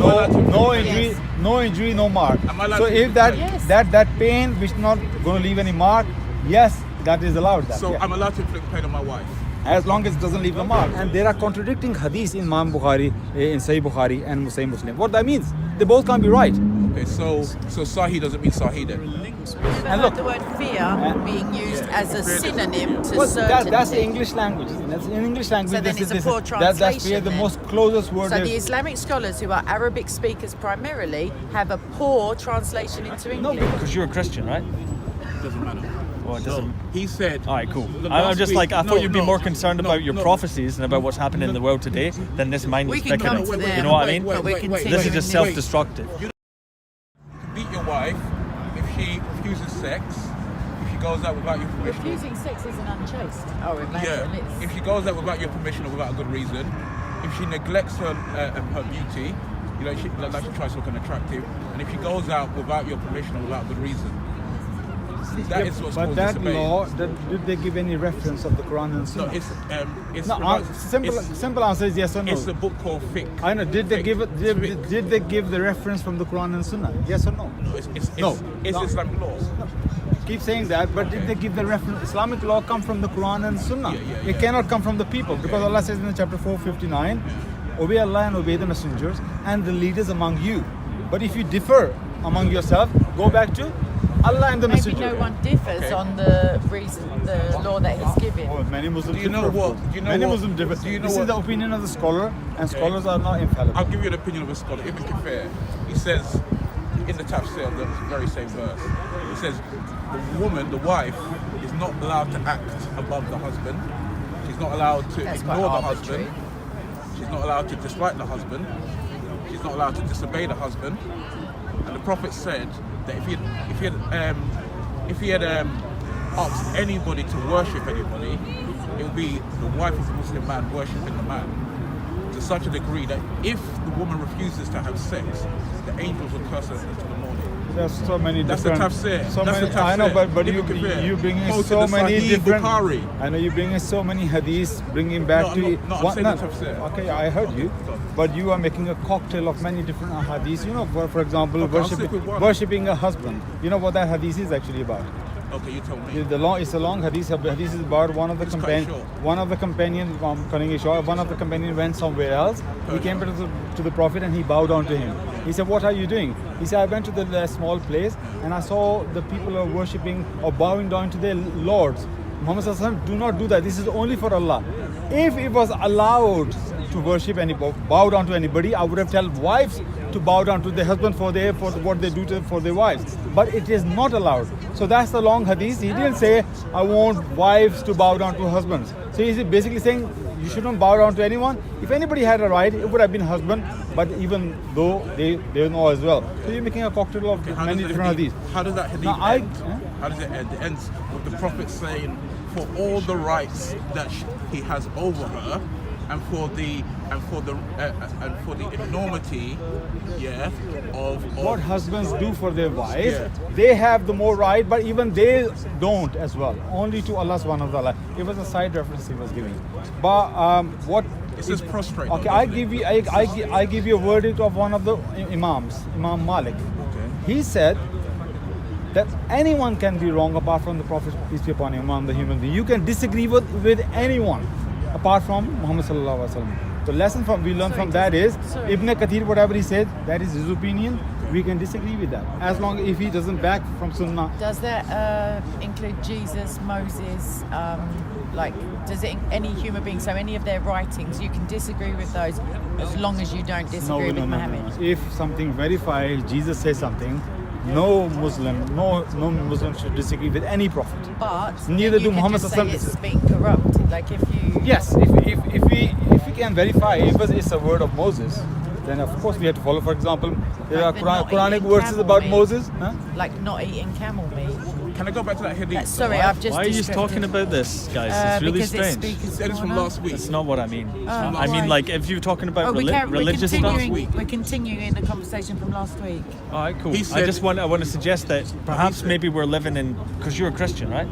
no injury, no mark. Am I allowed So to- if that Yes. that pain which not going to leave any mark, yes, that is allowed. That, So yeah. I'm allowed to inflict pain on my wife. As long as it doesn't leave a mark. And there are contradicting hadiths in Imam Bukhari, in Sahih Bukhari and Sahih Muslim. What that means? They both can't be right. Okay, so Sahi doesn't mean Sahi then. Never And heard look- the word fear being used as a synonym to Well, certainty. that's the English language. That's in English language. So then this it's is- a poor that's where translation the then. most closest word So is. the Islamic scholars, who are Arabic speakers primarily, have a poor translation into No, English. Because you're a Christian, right? Doesn't matter. Well, it doesn't. He said. All right, cool. the I'm last just week- like, I thought you'd be no, more concerned no, about your no. prophecies and about what's happening in the world today than this mindless We can come bickering. to them. You know what I mean? But we're continuing This is just this. self-destructive. Beat your wife if she refuses sex, if she goes out without your permission. Refusing sex isn't unchaste. Oh, imagine Yeah. it's. If she goes out without your permission or without a good reason, if she neglects her beauty, you know, like she tries to look unattractive, and if she goes out without your permission or without a good reason, that is what's But called that disobeying. law, did they give any reference of the Quran and No, Sunnah? it's No, simple answer is yes or no. It's a book called fiqh. I know. Did they Fiqh. give it? Did they give the reference from the Quran and Sunnah? Yes or no? No. It's No. Islamic law. Keep saying that, but did they give the reference? Islamic law come from the Quran and Sunnah. Yeah. It cannot come from the people because Allah says in chapter 459, obey Allah and obey the messengers and the leaders among you. But if you differ among yourself, go back to Allah and the Maybe messenger. no one differs Okay. on the reason, the law that he's given. Oh, many Muslims Do you know differ. what- do you know many what- Muslims differ. do you know This is what- the opinion of the scholar, and Okay. scholars are not infallible. I'll give you an opinion of a scholar, Ibn Kathir. He says in the tafsir of the very same verse, he says the woman, the wife, is not allowed to act above the husband. She's not allowed to That's quite ignore the arbitrary. husband. She's not allowed to dislike the husband. She's not allowed to disobey the husband. And the Prophet said that if he had asked anybody to worship anybody, it would be the wife of a Muslim man worshipping the man. To such a degree that if the woman refuses to have sex, the angels will curse her into the morning. There's so many That's the different. tafsir. So That's many. the tafsir. I know, but Ibn you Kathir bringing quoted so the many Sahih different. Bukhari. I know you bringing so many hadiths, bringing back No, to I'm not- I'm saying the tafsir. Okay, I heard you, but you are making a cocktail of many different hadiths. You know, for example, Okay, I'll stick with one. worshipping a husband. You know what that hadith is actually about? Okay, you tell me. It's a long hadith. Hadith is about one of the It's cut companion. short. One of the companion, cutting it short. One of the companion went somewhere else. He came to the Prophet and he bowed down to him. He said, "What are you doing?" He said, "I went to the small place and I saw the people are worshipping or bowing down to their lords." Muhammad Sallallahu Alaihi Wasallam, do not do that. This is only for Allah. If it was allowed to worship bow down to anybody, I would have told wives to bow down to their husband for what they do for their wives. But it is not allowed. So that's the long hadith. He didn't say, "I want wives to bow down to husbands." So he's basically saying you shouldn't bow down to anyone. If anybody had a right, it would have been husband. But even though they know as well. So you're making a cocktail of How many does the different hadith- hadiths. How does that hadith Now, end? How does it end? It ends with the Prophet saying, for all the rights that he has over her, and for the enormity, of What husbands do for their wives, Yeah. they have the more right, but even they don't as well. Only to Allah subhanahu wa ta'ala. It was a side reference he was giving. But what It says prostrate. Okay, though, I doesn't give it? you I give you a verdict of one of the imams, Imam Malik. Okay. He said that anyone can be wrong apart from the Prophet, peace be upon him, the human being. You can disagree with anyone apart from Muhammad sallallahu alaihi wasallam. The lesson we learn from that is Ibn Kathir, whatever he said, that is his opinion. We can disagree with that as long if he doesn't back from Sunnah. Does that include Jesus, Moses? Does it any human being? So any of their writings, you can disagree with those as long as you don't disagree with Muhammad. If something verifies, Jesus says something, no Muslim should disagree with any prophet. But Neither you do can Muhammad just say sallallahu alaihi it's been corrupted. Like if you Yes, if we can verify if it's a word of Moses, then of course we have to follow. For example, there are Like the not Quranic eating verses camel about meat. Moses. Huh? like not eating camel meat. Can I go back to that hadith? Sorry, I've just. Why are you distracted. talking about this, guys? It's really because strange. It's speakers That is from corner. last week. That's not what I mean. Oh, I mean, right. like, if you're talking about we're religious stuff. continuing. We're continuing the conversation from last week. All right, cool. He I said- want to suggest that perhaps maybe we're living in, because you're a Christian, right?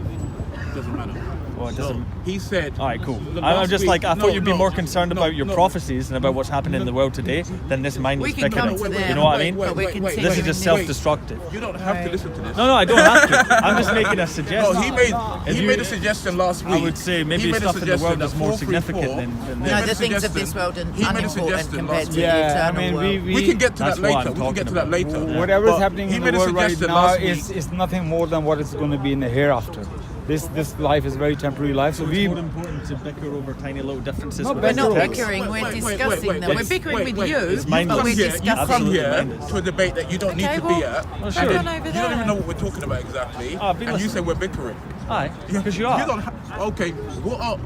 Doesn't matter. Well, it doesn't. He said. All right, cool. the I'm last just week- like, I thought you'd be no, more concerned no, about your no. prophecies and about what's happening in the world today than this We mindless can come bickering. to them. You know what I mean? But we're wait, continuing This is just this. self-destructive. You don't have to listen to this. No, I don't have to. I'm just making a No, suggestion. he you- made a suggestion last week. I would say maybe He made a stuff in the world suggestion is that more 434 significant than he this. No, made the a things of suggestion- this world are he made a unimportant suggestion compared last to week. the Yeah, I eternal mean, world. We can get to That's that what later. I'm We can get to talking that about. later. Whatever's But happening he in made the a world right suggestion now last week. is nothing more than what is going to be in the hereafter. This life is very temporary life. So It's we more important to bicker over tiny little differences. No, with We're not Wait, bickering, we're wait, discussing wait, them. wait, We're bickering wait, with wait. you, It's but mindless. we're You come discussing. here mindless. to a debate that you don't need Okay, to well, be at. Oh, and sure. then Come on over you don't even there. know what we're talking about exactly. Ah, be and you listening. say we're bickering. Aye, because you are. You don't okay, what are...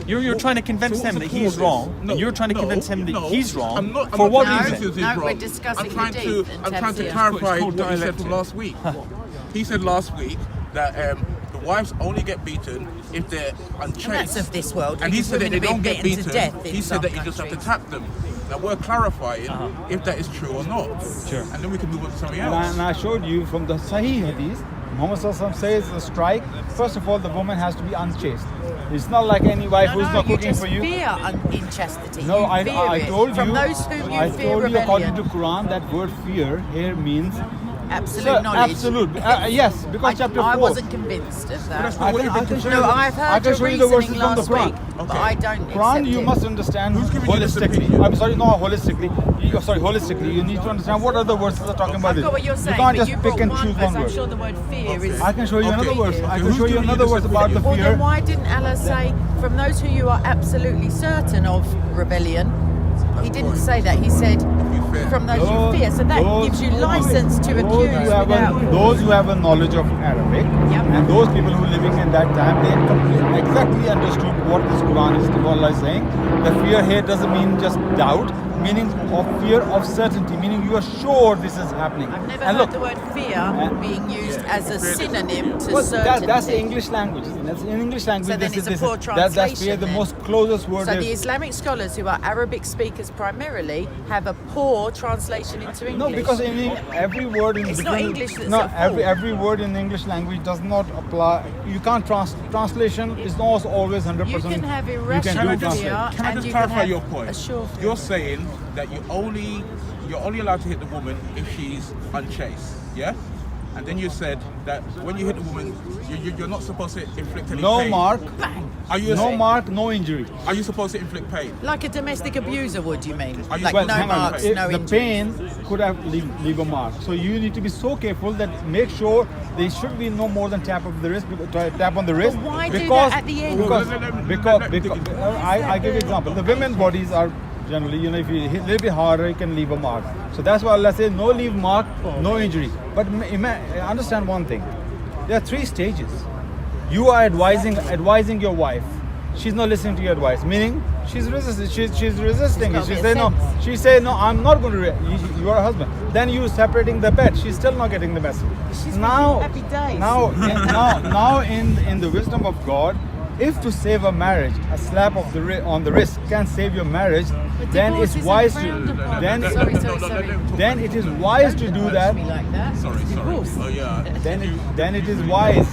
You're trying to convince So him what's that the he's causes? wrong, No, and you're trying to no, convince him that no. he's wrong. I'm not- I'm For not what trying to reason? convince No, he's we're wrong. discussing I'm trying the to, deep and I'm trying to Tabsia. clarify It's called what he said dialectic. from last week. He said last week that the wives only get beaten if they're unchaste. And that's of this world, And he because said that women they are don't being get beaten to beaten. death in He said that some you just have to countries. tap them. Now we're clarifying if that is true or not. Sure. And then we can move on to something and else. I showed you from the Sahih Hadith, Muhammad Sallallahu Alaihi Wasallam says the strike. First of all, the woman has to be unchaste. It's not like any wife who's not you cooking just for you. fear inchastity. No, You I fear it. told From you. those whom you I fear told you according rebellion. to Quran that word fear here means Absolute knowledge. Absolute. Yes, because chapter 4. I wasn't convinced of that. that's not what you've been can show No, you the- I've I heard can your show you the verses reasoning from the last Quran. week, but Okay. I don't Quran, accept you it. must understand Who's giving you this holistically. opinion? I'm sorry, not holistically. Holistically. You need to understand what other verses are talking about I've this. got what you're saying, you can't but just you pick brought and one choose verse. one I'm word. sure the word fear is. I can show you another Okay. verse. I can Who's show you giving you another this verse about the opinion? Well, fear. then why didn't Allah say, from those who you are absolutely certain of rebellion? He didn't say that. He said, fear. from those you fear. So that gives you license to accuse without. Those who have a knowledge of Arabic Yep. and those people who are living in that time, they exactly understood what this Quran is, what Allah is saying. The fear here doesn't mean just doubt, meaning of fear of certainty, meaning you are sure this is happening. I've never And heard look, the word fear being used as a synonym to well, certainty. that's the English language. That's in English language. So then this it's is, a poor that's fear, translation the then. most closest word. So is- the Islamic scholars who are Arabic speakers primarily have a poor translation into English. No, because every word in It's not different- English that's no, at fault. every word in English language does not apply. You can't translation is not always 100%. You can have you irrational can do fear. translation. Can I and just you can clarify have your point? a sure fear. You're saying that you're only allowed to hit the woman if she's unchaste, yeah? And then you said that when you hit the woman, you're not supposed to inflict any No pain. mark, Bang! Are you no mark, no injury. Are you supposed to inflict pain? Like a domestic abuser would, you mean? Are you- Like Well, no hang on, marks, If no the injury. pain could have leave a mark. So you need to be so careful that make sure there should be no more than tap of the wrist, tap on the wrist. why do because, that at the end? Because, Let me- I give you an example. The women's bodies are generally, if you hit a little bit harder, you can leave a mark. So that's why Allah says no leave mark, no injury. But understand one thing. There are 3 stages. You are advising your wife. She's not listening to your advice. Meaning, she's resisting. She's resisting. It's She gotta be say a no. sense. She say no. I'm not going to. You are a husband. Then you separating the bed. She's still not getting the message. She's now, happy days. now in the wisdom of God, if to save a marriage, a slap of on the wrist can save your marriage, But then divorce it's isn't wise frowned to upon. then Sorry. then it is wise to do that. Me like that. Sorry. Divorce. Oh yeah. Then it is wise.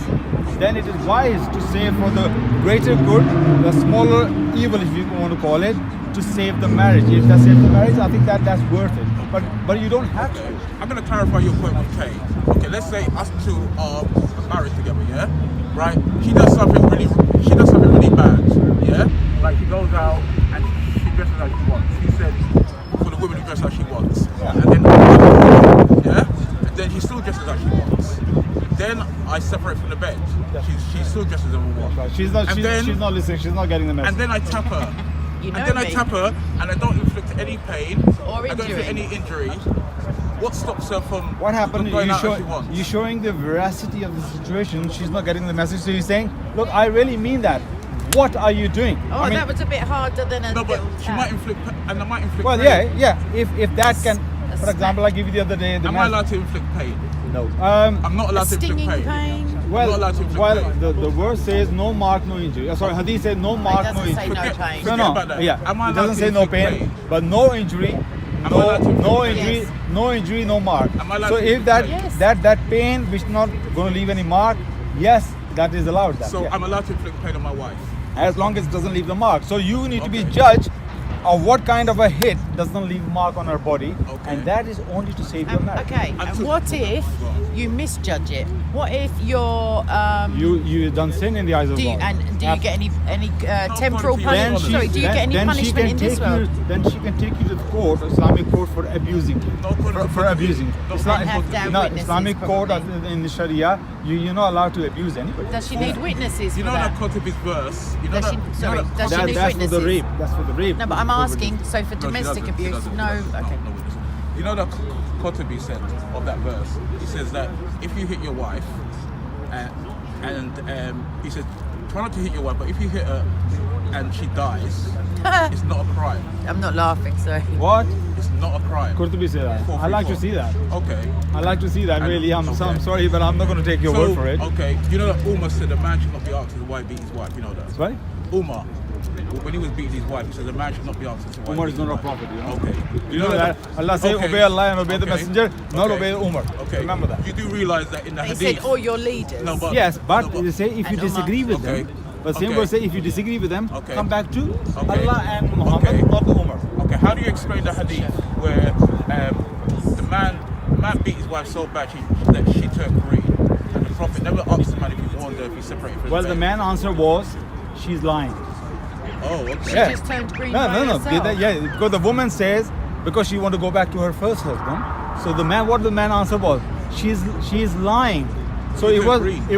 Then it is wise to save for the greater good, the smaller evil, if you want to call it, to save the marriage. If that saves the marriage, I think that's worth it. But you don't have to. I'm going to clarify your point with Kay. Okay, let's say us two are married together, yeah? Right? She does something really bad, yeah? Like she goes out and she dresses how she wants. She said for the women who dress how she wants. And then and then she still dresses how she wants. Then I separate from the bed. She still dresses how she wants. She's not. And then- She's not listening. She's not getting the message. And then I tap her. You know And then I me. tap her and I don't inflict any pain. Or I don't inflict injury. any injury. What stops her from What happened? going You out as she wants? you're showing the veracity of the situation. She's not getting the message. So you're saying, look, I really mean that. What are you doing? Oh, I mean, that was a bit harder than a No, but little she tap. might inflict, and I might inflict well, pain. yeah. If that can, A for example, I give you the other day. The Am I allowed to inflict pain? No. I'm not A allowed to stinging inflict pain. I'm not Well, allowed to inflict pain. the verse says no mark, no injury. Sorry, Hadith says no mark, no doesn't say injury. no Forget- pain. No, forget no. about that. Yeah. Am I It allowed doesn't to say no inflict pain, pain? but no injury. Am I allowed to No inflict injury, Yes. no injury, no mark. Am I allowed So to if that inflict pain? that pain which not going to leave any mark, yes, that is allowed. That, So yeah. I'm allowed to inflict pain on my wife. As long as it doesn't leave the mark. So you need to be judged of what kind of a hit doesn't leave mark on her body, Okay. and that is only to save your marriage. Okay, and what if you misjudge it? What if you're You done sin in the eyes of do you, God. and do you get any temporal Then punishment? she- Sorry, do you get any punishment in this world? Then she can take you to the court, Islamic court, for abusing you. No according to For abusing. No, Islam- and have to have no, witnesses, Islamic court probably. in the Sharia, you're not allowed to abuse anybody. Does she need witnesses You for know that? that Kotibi's verse? You know Does that, she- you sorry, know that does she That, need that's for the witnesses? rape. That's for the rape. No, but I'm asking. So for No, she domestic doesn't, she abuse, doesn't, no. she doesn't. Okay. No witnesses. You know that Kotibi said of that verse? He says that if you hit your wife, he says, try not to hit your wife, but if you hit her and she dies, it's not a crime. I'm not laughing. Sorry. What? It's not a crime. Qurtubi say that. I like to see that. Okay. I like to see that, And- really. I'm okay. sorry, but I'm not going to take your word for it. Okay. You know that Umar said a man should not be asked why he beat his wife. You know that? Right? Umar, when he was beating his wife, he said a man should not be asked why Umar he is beat not a his wife. prophet, you know. Okay. You know that Allah say Okay. obey Allah and obey the Okay. messenger, not Okay. obey Umar. Okay. Remember that. You do realize that in the He hadith. said, "Or your leaders." No, but Yes, but no, they say if you And Umar. disagree with Okay. them, but same Okay. verse say if you disagree with them, Okay. come back to Okay. Allah and Muhammad, Okay. not Umar. Okay, how do you explain the hadith where the man beat his wife so bad that she turned green, and the Prophet never asked the man if he warned her if he separated from Well, his the bed? man answer was, she's lying. Oh, okay. She Yeah. just turned green No, by no, no. herself. Yeah, because the woman says because she want to go back to her first husband. So the man, what the man answer was, she's lying. So She it turned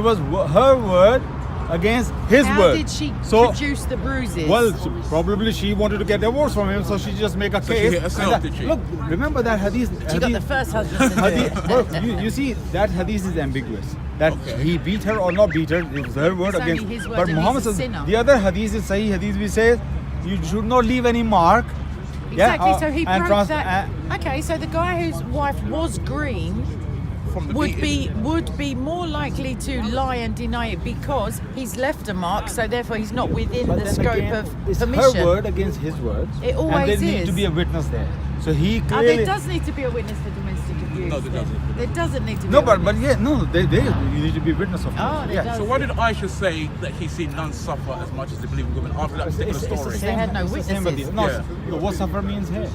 was green. her word against his How word. did she so produce the bruises? well, probably she wanted to get divorced from him, so she just make a So she case. hit herself, and did she? Look, remember that hadith. she got the first husband to do Hadith, it. well, you see, that hadith is ambiguous. That Okay. he beat her or not beat her, it was her word It's only against. his word But and Muhammad he's a says sinner. the other hadith is Sahih hadith. We say you should not leave any mark. Exactly. Yeah, So he and broke that. Okay. So the guy whose wife was green From the would beating. be more likely to lie and deny it because he's left a mark. So therefore, he's not within but the then scope again, of it's permission. her word against his word. It and always there need to is. be a witness there. So he Oh, clearly. there does need to be a witness for domestic abuse. No, there then. doesn't. There doesn't need to be. no, a but witness. yeah, no, you need to be a witness of Oh, course. there yeah. does. So why did Aisha say that he's seen none suffer as much as they believe in women after that particular story? They had no it's the same with witnesses. you. No, Yeah. what suffer means here.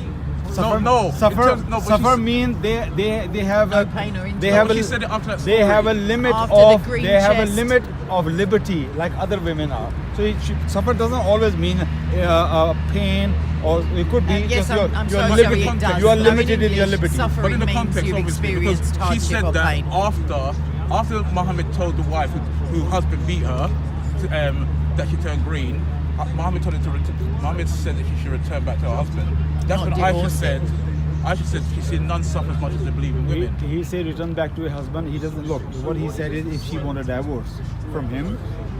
no, Suffer, in terms- no, but suffer she's- means they have No a pain or injury. they No, have but a she said it after that they story. have a limit After the of green they have chest. a limit of liberty like other women are. So suffer doesn't always mean pain, or it could be Yes, just I'm your sorry, liberty. it does. You are I mean, limited in your English, liberty. Suffering But in the means context, you've obviously, experienced because she hardship said or that pain. after Muhammad told the wife who husband beat her that she turned green, Muhammad told her to Muhammad said that she should return back to her husband. That's Not when Aisha divorce said. him. Aisha said she's seen none suffer as much as they believe in women. He said return back to her husband. He doesn't look. What he said is if she want a divorce from him,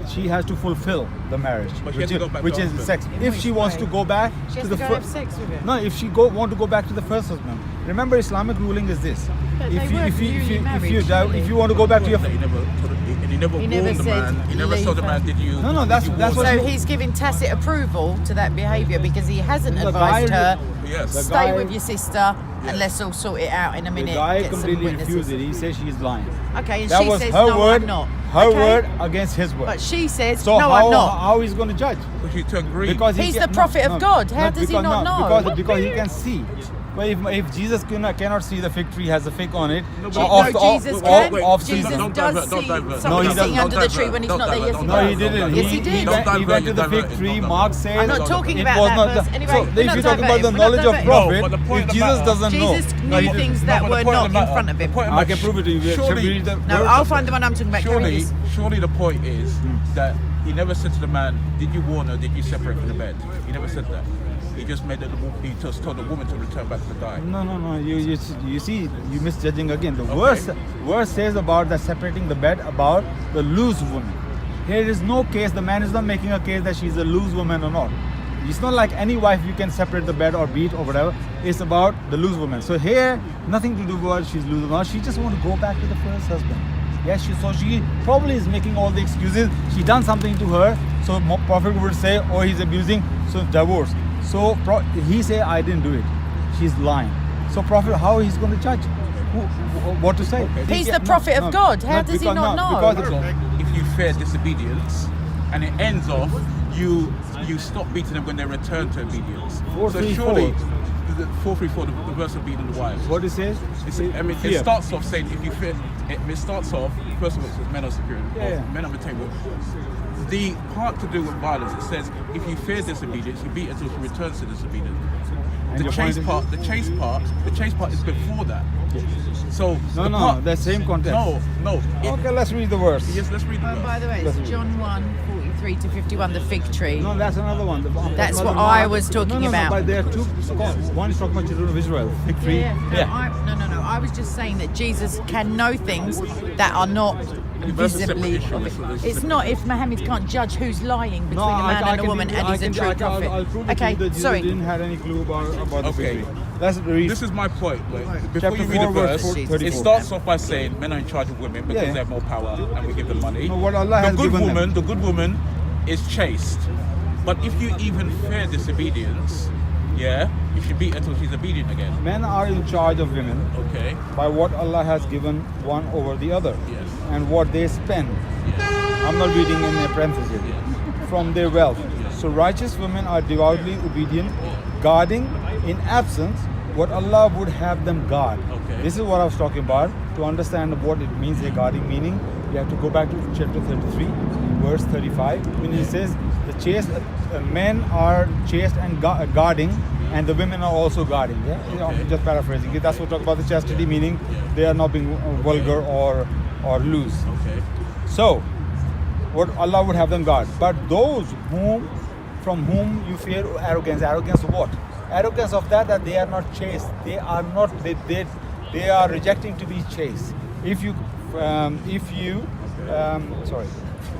she has to fulfill the marriage, But she has to go back which to her is husband. sex. In If which she wants way? to go back She to has the to go have sex with him. no, if she want to go back to the first husband. Remember, Islamic ruling is this: But they were newly married, if you want to go back to your That he never He never warned the said man. He never leave told the man, her. did you? No, did that's- you that's warn what So her?" he's giving tacit approval to that behaviour because he hasn't The advised guy- her. Yes. the Stay guy- with your sister and let's all sort it out in a the minute. guy get some completely witnesses. refused it. He says she's lying. Okay, and That she was says her no, word. I'm not. Her Okay. word against his word. But she says So no, how I'm not. how he's going to judge? But she turned green. Because He's can- the prophet of God. How does he because, not know? Because he can see. But if Jesus cannot see the fig tree has a fig on it, No, of- but- No, of- Jesus of- can. of Jesus season. Don't does divert, don't see divert. somebody No, he sitting doesn't. under the tree when he's Don't not there. Yes, divert, he No, he does. didn't. Yes, he did. He Don't went divert, to the don't fig divert, tree. don't Mark divert. says I'm not talking it about was that not verse. the, Anyway, so we're if not you're talking about the diverting. We're not knowledge of diverting. prophet, No, but the point if of the Jesus matter- doesn't know, Jesus no, knew he didn't. things No, that but the were point of not the in matter- front of him. the point of I my- can prove it to you. Shall we Surely, read the No, verse? I'll find the one I'm talking about. Carry surely, this. surely the point is that he never said to the man, "Did you warn her? Did you separate from the bed?" He never said that. He just made he just told the woman to return back to the guy. No. You see, you misjudging again. The Okay. verse says about the separating the bed about the loose woman. Here is no case. The man is not making a case that she's a loose woman or not. It's not like any wife you can separate the bed or beat or whatever. It's about the loose woman. So here, nothing to do with she's loose or not. She just want to go back to the first husband. Yes, she probably is making all the excuses. She done something to her. So Prophet would say, oh, he's abusing, so divorce. So he say, I didn't do it. She's lying. So Prophet, how he's going to judge? What to say? He's the prophet of God. How does he not know? If you fear disobedience, and it ends off you stop beating them when they return to obedience. 4:34. So surely, the 4:34, the verse of beating the wives. What it says? It Fear. starts off saying if you fear. It starts off first of all it says men are superior, Yeah. men are maintained. The part to do with violence, it says if you fear disobedience, you beat until she returns to disobedience. And The your chase point is- the chase part is before that. So No, the same context. No. Okay, let's read the verse. Yes, let's read the verse. By the way, Let's it's read. John 1:43 to 51, the fig tree. No, that's another one. That's another what I Mark. was talking no, about. But there are two. One is talking about children of Israel. Fig tree. No, I was just saying that Jesus can know things that are not That's a separate visibly. issue. That's It's not if Mohammed can't judge who's lying between a man and a woman, and he's a true prophet. I'll prove it to Okay, you that Jesus sorry. didn't have any clue about the Okay. fig tree. Let's read. This is my point. Before Chapter you read 4, the verse verse, 34. it starts off by saying men are in charge of women because Yeah. they have more power and we give them money. No, what Allah has given them. The good woman is chaste. But if you even fear disobedience, yeah, you should beat until she's obedient again. Men are in charge of women Okay. by what Allah has given one over the other, Yes. and what they spend. Yes. I'm not reading in a parenthesis. Yes. From their wealth. So righteous women are devoutly obedient, guarding in absence what Allah would have them guard. Okay. This is what I was talking about. To understand what it means, a guarding meaning, you have to go back to chapter 33, verse 35, when he says the chaste men are chaste and guarding, and the women are also guarding. Yeah, Okay. just paraphrasing it. That's what we talk about the chastity, meaning they are not being vulgar or loose. Okay. So, what Allah would have them guard. But those from whom you fear arrogance of what? Arrogance of that they are not chaste. They are not. They are rejecting to be chaste. If you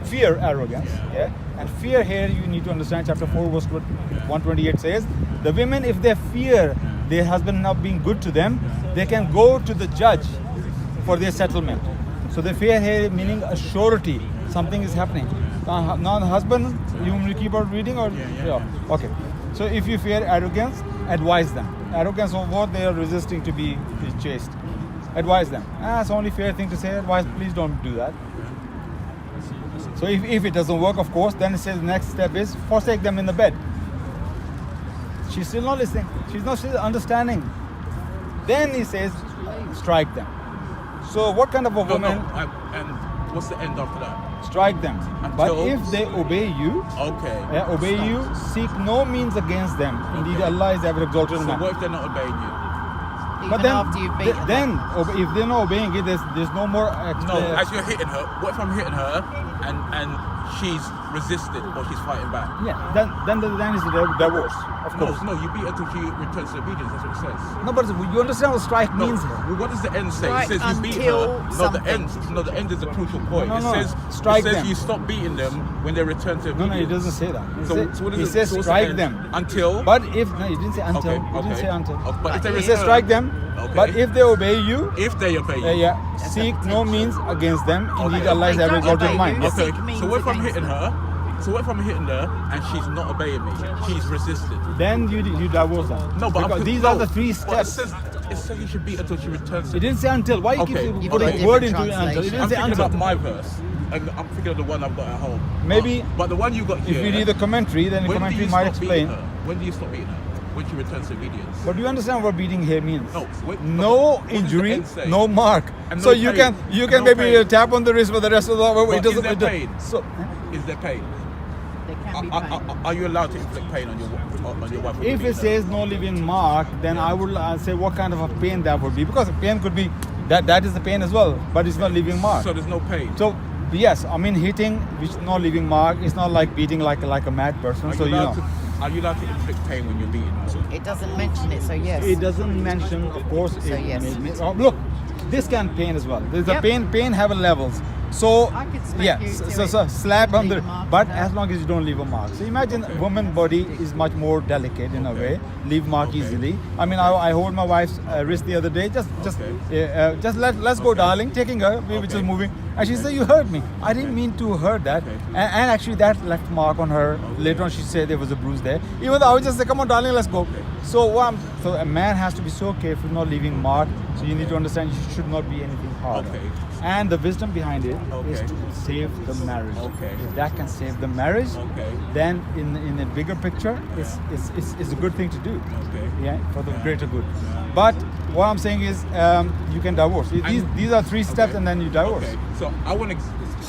fear arrogance, yeah, and fear here you need to understand. Chapter 4, verse 128 says, the women, if they fear their husband not being good to them, they can go to the judge for their settlement. So the fear here meaning a surety, something is happening. Now the husband, you want me to keep on reading or? Yeah. Okay. So if you fear arrogance, advise them. Arrogance of what they are resisting to be chaste. Advise them. It's only fair thing to say. Advise, please don't do that. So if it doesn't work, of course, then it says the next step is forsake them in the bed. She's still not listening. She's not still understanding. Then he says, strike them. So what kind of a woman? And what's the end after that? Strike them. But Until- if they obey you, Okay. seek no means against them. Indeed, Allah is ever exalted in So man. what if they're not obeying you? Even But then, after you've beaten them. if they're not obeying it, there's no more. No, as you're hitting her, what if I'm hitting her and she's resisted or she's fighting back? Yeah, then is the divorce, of course. No, you beat her until she returns to obedience. That's what it says. No, but you understand what strike No, means. well, what does the end say? Strike It says you beat until her. something. The end is a crucial point. No, it no, says strike it says them. you stop beating them when they return to No, obedience. it doesn't say that. So what is He it? says So what's the strike end? them. Until. But if no, he didn't say until. Okay, He didn't okay. say until. But if they He return, says strike them. Okay. But if they obey you, if they obey you. seek no means against them. Indeed, Okay. Allah is They ever don't exalted obey in mind. you. Okay. Okay. Seek means So what if I'm against hitting them. her? So what if I'm hitting her and she's not obeying me? She's resisted. Then you divorce them. No, but because I'm, these no, are the three but steps. it says you should beat until she returns. It didn't say until. Why you Okay. keep You've putting got a word different into it until? It translation. didn't I'm say thinking until. about my verse, and I'm thinking of the one I've got at home. Maybe But the one you got if here. you read the commentary, then the when do commentary you might stop beating explain. her? When do you stop beating her? When she returns to obedience. But do you understand what beating here means? No, wait, No what does the injury, end say? no mark. And So no you pain. can No maybe pain. tap on the wrist for the rest of the. But It doesn't. is there it does- pain? So Is there pain? There can be pain. Are you allowed to inflict pain on your wife? when you if beat it her? says no living mark, then I would say what kind of a pain that would be, because the pain could be that is the pain as well, but it's not living mark. So there's no pain. So yes, I mean hitting which is not living mark. It's not like beating like a mad person. So you know. Are you allowed to inflict pain when you're beaten? It doesn't mention it, so yes. It doesn't mention, of course. So yes. Look, this can pain as well. There's Yep. a pain have levels. So I could smack yeah, you till so it slap on leave the, a mark, but no. as long as you don't leave a mark. So imagine a woman body is much more delicate in a way, leave mark easily. I mean, I hold my wife's wrist the other day, just let's go, darling, taking her, which is moving, and she said, you hurt me. I didn't mean to hurt that, and actually that left mark on her. Later on, she said there was a bruise there. Even though I would just say, come on, darling, let's go. So a man has to be so careful not leaving mark. So you need to understand you should not be anything hard. Okay. And the wisdom behind it is Okay. to save the marriage. Okay. If that can save the marriage, Okay. then in a bigger picture, it's a good thing to do. Okay. Yeah, for the greater good. But what I'm saying is, you can divorce. These are 3 steps, Okay. and then you divorce. Okay.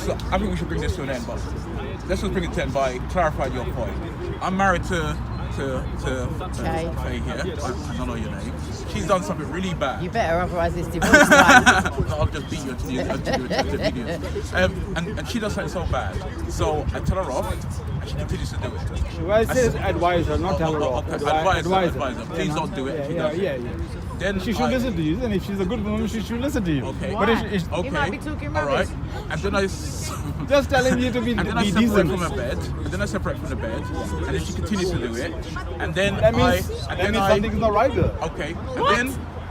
So I think we should bring this to an end, but let's just bring it to an end by clarifying your point. I'm married to Faye here. I don't know your name. She's done something really bad. You better, otherwise it's divorce time. I'll just beat you until you videos. And she does something so bad. So I tell her off, and she continues to do it. Well, it says advisor, not tell her off. Okay, Advisor. advisor. Please don't do it. if she does it. Yeah. Then She should listen to you, and if she's a good woman, she should listen to you. Okay. But Why? if, Okay. You might be talking All right. rubbish. And then I just telling you to be, and then I be separate decent. from her bed. And then I separate from the bed. And then she continues to do it. And then That means, I something's not right there. okay. And What? then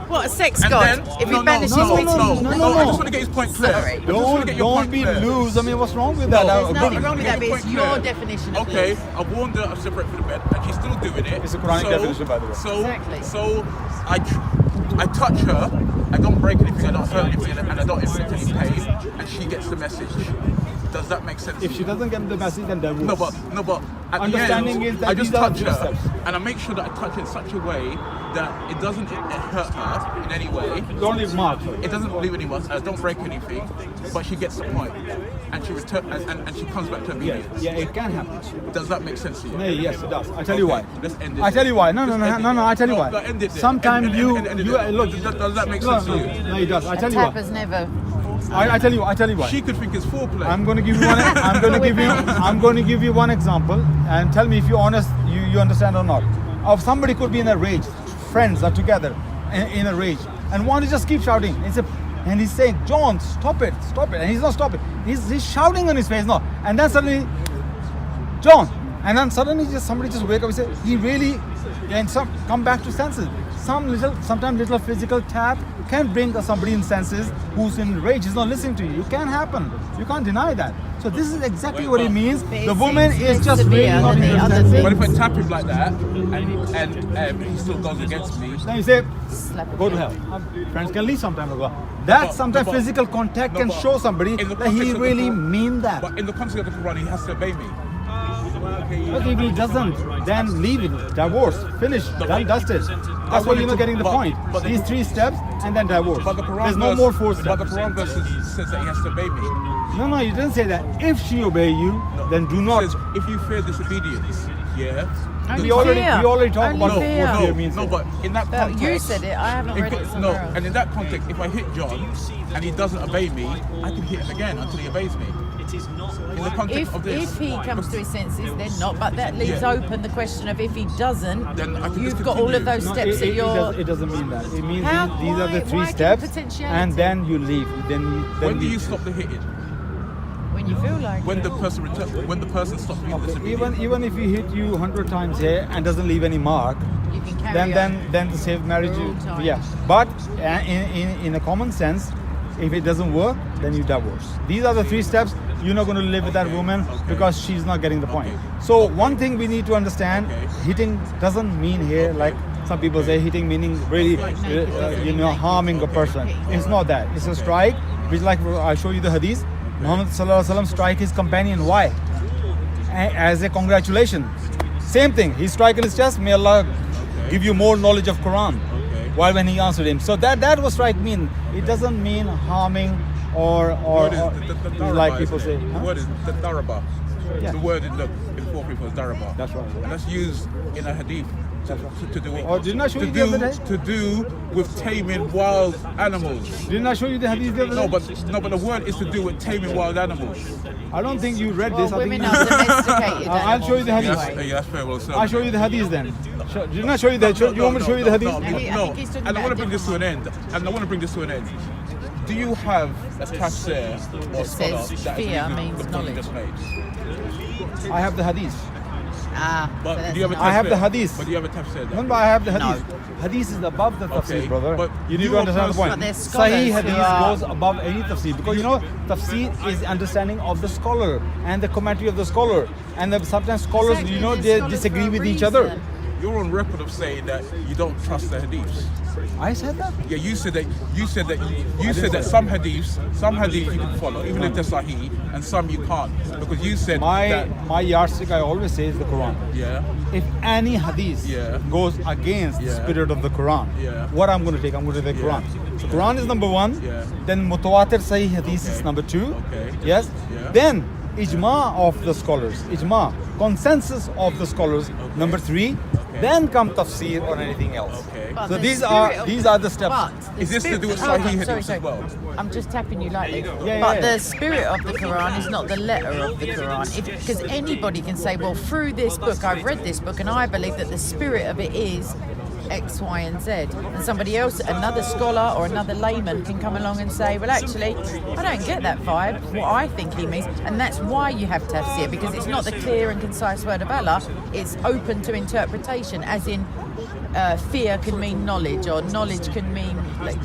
What, a sex and god? then If he no, banishes no, me to... I just want to get his point clear. Sorry. I just want to get your Don't point be clear. loose. I mean, what's wrong with that? There's No, nothing but- wrong with that, but it's Point your clear. definition of Okay, loose. I warned her I separate from the bed, and she's still doing it. It's a Quranic definition, by the way. So, Exactly. so I touch her, I don't break anything, I don't hurt anything, and I don't inflict any pain, and she gets the message. Does that make sense? If to she you? doesn't get the message, then divorce. No, but at Understanding the end, is that I just these are touch the her, steps. and I make sure that I touch her in such a way that it doesn't hurt her in any way. Don't leave marks. It doesn't leave any marks. I don't break anything, but she gets the point, and she return and she comes back to Yeah, obedience. yeah, it can happen. Does that make sense to you? No, yes, it does. I tell you why. Let's end it. I tell you why. No. Let's end it. I tell you No, why. no, end it there. Sometimes End it, you end it look. there. Does that make No, sense to you? no, it does. I A tell you tap why. has never... I tell you why. She could think it's foreplay. I'm going to give you one. I'm going to give you one example, and tell me if you're honest, you understand or not. Of somebody could be in a rage. Friends are together in a rage, and one is just keep shouting. And he's saying, "John, stop it," and he's not stopping. He's shouting on his face, no. And then suddenly, John, and then suddenly somebody just wake up and say, he really, and come back to senses. Sometimes little physical tap can bring somebody in senses who's in rage. He's not listening to you. It can happen. You can't deny that. So this is exactly what it means. But it The woman seems is less just really severe not than in the her other senses. thing. But if I tap him like that, and he still goes against me, Then you say, Slap go to him. hell. Friends can leave sometime as well. That But- sometimes but- physical contact no, can but show somebody in the that he context of the really Quran- mean that. but in the context of the Quran, he has to obey me. But if he doesn't, then leave it, divorce, finish, done, dusted. That's why you're not getting the point. but the- These 3 steps and then divorce. But the Quran There's no verse, more 4 But steps. the Quran verse says that he has to obey me. No, you didn't say that. If she obey you, then do It not. says, if you fear disobedience, yeah. Only We already talked Only about fear. what fear means. No, but in that But context, you said it, I haven't read it no, somewhere else. and in that context, if I hit John and he doesn't obey me, I can hit him again until he obeys me. In the context of this, If he comes to his senses, then not. But that leaves Yeah. open the question of if he doesn't, Then I can you've just got all of continue. those No, steps that you're... it doesn't mean that. It means How- these are the why- 3 why give steps, potentiality? and then you leave. Then when do you stop the hitting? When you feel like When it. the person stops being Okay, disobedient. even if he hit you 100 times here and doesn't leave any mark, You can carry then the saved marriage, For all time. yeah. But in a common sense, if it doesn't work, then you divorce. These are the 3 steps. You're not going to live with that woman because she's not getting the point. So one thing we need to understand: hitting doesn't mean here like some people say hitting meaning really, harming a person. It's not that. It's a strike, which like I show you the hadith. Muhammad sallallahu alaihi wasallam strike his companion. Why? As a congratulation. Same thing. He strike in his chest. May Allah give you more knowledge of Quran. While when he answered him, so that was strike mean. It doesn't mean harming or word is the daraba, like people isn't say. it? The huh? word is the daraba. Yeah. The word in four people is daraba. That's right. And that's used in a hadith to do it. Oh, didn't I show to you do the other day? to do with taming wild animals. Didn't I show you the hadith the other No, day? but the word is to do with taming wild animals. I don't think you read Well, this. I think women are domesticated I'll show you the animals hadith. anyway. Yeah, that's very well said. I'll show you the hadith then. Didn't I show you that? You want me to show you the hadith? No, I think he's talking and I about want to bring this to an end. And I want to bring this to an end. Do you have a tafsir or scholar says that fear agrees means with the point you knowledge. just made? I have the hadith. Ah, But so that's do you have a not- tafsir? I have the hadith. But do you have a tafsir? Remember, I have the hadith. Hadith is above the tafsir, Okay, brother. but You need you to understand the are point. But there's scholars Sahih who hadith are- goes above any tafsir because tafsir is understanding of the scholar and the commentary of the scholar. And sometimes scholars, Exactly, they there's scholars disagree for a with each other. reason. you're on record of saying that you don't trust the hadiths. I said that. Yeah, you said that some hadiths you can follow, even if they're sahih, and some you can't, because you said that. My yardstick, I always say, is the Quran. Yeah. If any hadith goes against the spirit of the Quran, what I'm going to take? I'm going to take the Quran. So Quran is number one. Yeah. Then mutawatir sahih hadith is number two. Okay. Yes. Yeah. Then ijma of the scholars, ijma, consensus of the scholars, number three. Then come tafsir or anything else. Okay. But So the these spirit are of- the steps. but the Is this to do with spirit- Sahih oh, hadiths sorry. as well? I'm just tapping you lightly. Yeah, but yeah. the spirit of the Quran is not the letter of the Quran. Because anybody can say, well, through this book, I've read this book, and I believe that the spirit of it is X, Y, and Z. And somebody else, another scholar or another layman, can come along and say, well, actually, I don't get that vibe, what I think he means. And that's why you have tafsir, because it's not the clear and concise word of Allah. It's open to interpretation, as in fear can mean knowledge, or knowledge can mean like.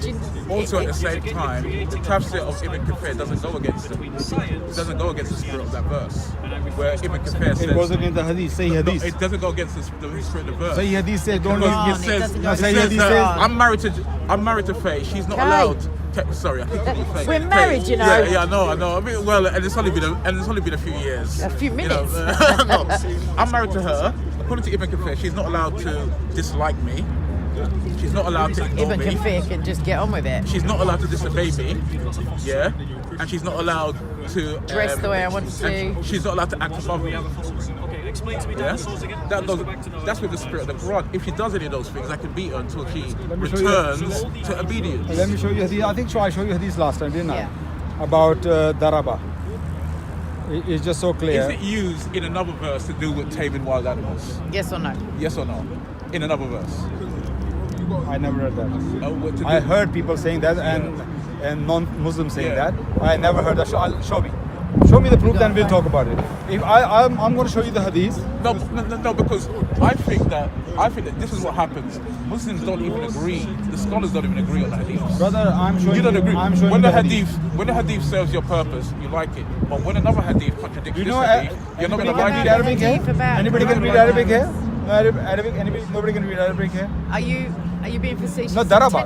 Also, at the same time, the tafsir of Ibn Kathir doesn't go against the spirit of that verse. Where Ibn Kathir says It goes against the hadith. Say no, hadith. it doesn't go against the spirit of the verse. Say hadith says don't Because Quran, use. it says, doesn't go it against the says that Quran. I'm married to Faye. She's not Okay. allowed. Sorry, I keep calling you Faye. We're married, Faye. you know. Yeah, I know. I mean, well, and it's only been a few years. A few you know. minutes. No, I'm married to her. According to Ibn Kathir, she's not allowed to dislike me. She's not allowed to ignore Ibn me. Kathir can just get on with it. She's not allowed to disobey me. Yeah, and she's not allowed to Dress the way I want to. and she's not allowed to act above me. Okay, explain to me Yeah? that source again. That's with the spirit of the Quran. If she does any of those things, I can beat her until she Let me show you. returns to obedience. Let me show you hadith. I think I showed you hadith last time, didn't I? Yeah. About daraba. It's just so clear. Is it used in another verse to do with taming wild animals? Yes or no? Yes or no? In another verse. I never read that. What to do? I heard people saying that and non-Muslims saying Yeah. that. I never heard that. Show me. Show me the proof, then we'll talk about it. If I'm going to show you the hadith. No, because I think that this is what happens. Muslims don't even agree. The scholars don't even agree on the hadith. Brother, I'm showing You don't agree. I'm showing When you the hadith serves your purpose, you like it. But when another hadith contradicts You this know, hadith, you're not anybody going to can like read it. Arabic here? Hadith about Anybody can read coronavirus. Arabic here? No, Arabic. Anybody? Nobody can read Arabic here. Are you being facetious? No, daraba.